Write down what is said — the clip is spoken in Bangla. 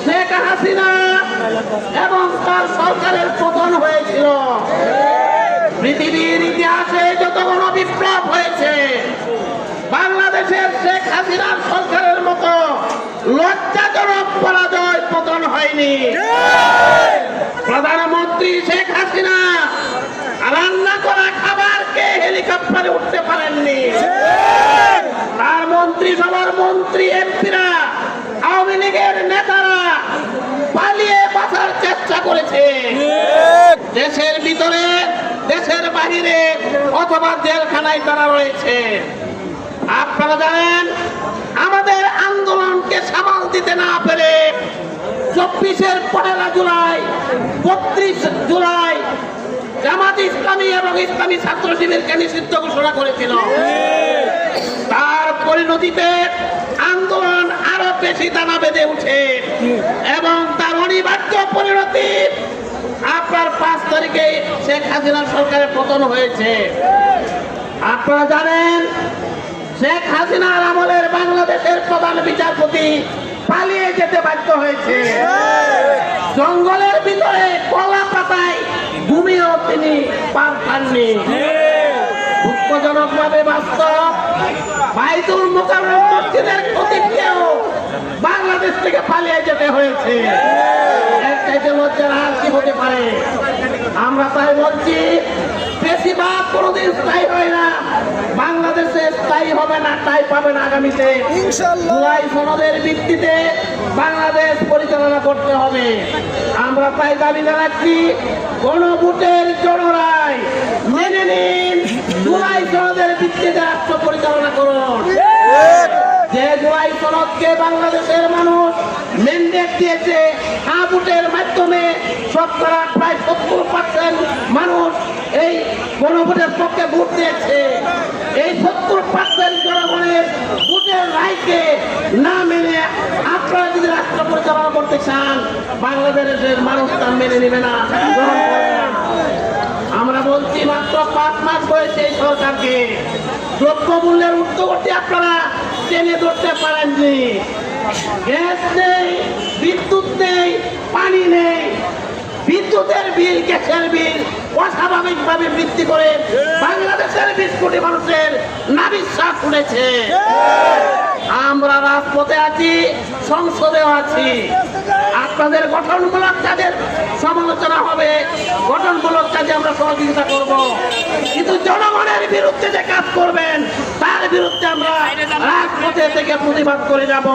শেখ হাসিনা এবং তার সরকারের পতন হয়েছিল। পৃথিবীর ইতিহাসে যত গণবিপ্লব হয়েছে, বাংলাদেশের শেখ হাসিনার সরকারের মতো লজ্জাজনক পরাজয় পতন হয়নি। প্রধানমন্ত্রী শেখ হাসিনা রান্না করা খাবারকে হেলিকপ্টারে উঠতে পারেননি। তার মন্ত্রিসভার মন্ত্রী এমপিরা, আওয়ামী লীগের নেতারা পালিয়ে বাঁচার চেষ্টা করেছে। দেশের ভিতরে, দেশের বাহিরে অথবা জেলখানায় তারা রয়েছে। আপনারা জানেন, আমাদের আন্দোলনকে সামাল দিতে না পেরে 24-এর 1 জুলাই, 32 জুলাই জামাত ইসলামী এবং ইসলামী ছাত্র শিবিরকে নিষিদ্ধ ঘোষণা করেছিল। তার পরিণতিতে আন্দোলন আরো বেশি দানা বেঁধে উঠে এবং তার অনিবার্য পরিণতি আপনার 5 তারিখে শেখ হাসিনার সরকারের পতন হয়েছে। আপনারা জানেন, শেখ হাসিনার আমলের বাংলাদেশের প্রধান বিচারপতি পালিয়ে যেতে বাধ্য হয়েছে। জঙ্গলের ভিতরে কলা পাতায় ঘুমিয়েও তিনি পার পাননি। দুঃখজনক ভাবে বাস্তব, বাইতুল মুকাররম মসজিদের খতিবকেও বাংলাদেশ থেকে পালিয়ে যেতে হয়েছে। এর চাইতে লজ্জার আর কি হতে পারে? আমরা তাই বলছি, বেশিরভাগ কোনোদিন স্থায়ী হয় না, বাংলাদেশে স্থায়ী হবে না, তাই পাবে না আগামীতে। জুলাই সনদের ভিত্তিতে বাংলাদেশ পরিচালনা করতে হবে। আমরা তাই দাবি জানাচ্ছি, গণভোটের জনরায় মেনে নিন, জুলাই সনদের ভিত্তিতে রাষ্ট্র পরিচালনা করুন। যে জুলাই সনদকে বাংলাদেশের মানুষ ম্যান্ডেট দিয়েছে, ভোটের মাধ্যমে শতকরা প্রায় 70% মানুষ এই গণভোটের পক্ষে ভোট দিয়েছে। এই 70% জনগণের ভোটের রায়কে না মেনে আপনারা যদি রাষ্ট্র পরিচালনা করতে চান, বাংলাদেশের মানুষ তা মেনে নেবে না, গ্রহণ করবে না। আমরা বলছি, মাত্র 5 মাস হয়েছে এই সরকারকে। দ্রব্যমূল্যের ঊর্ধ্বগতি আপনারা টেনে ধরতে পারেননি। গ্যাস নেই, বিদ্যুৎ নেই, পানি নেই। বিদ্যুতের বিল, গ্যাসের বিল অস্বাভাবিকভাবে বৃদ্ধি করে বাংলাদেশের 20 কোটি মানুষের নাভিশ্বাস উঠেছে। আমরা রাজপথে আছি, সংসদেও আছি। আপনাদের গঠনমূলক কাজের সমালোচনা হবে, গঠনমূলক কাজে আমরা সহযোগিতা করব, কিন্তু জনগণের বিরুদ্ধে যে কাজ করবেন তার বিরুদ্ধে আমরা রাজপথে থেকে প্রতিবাদ করে যাব।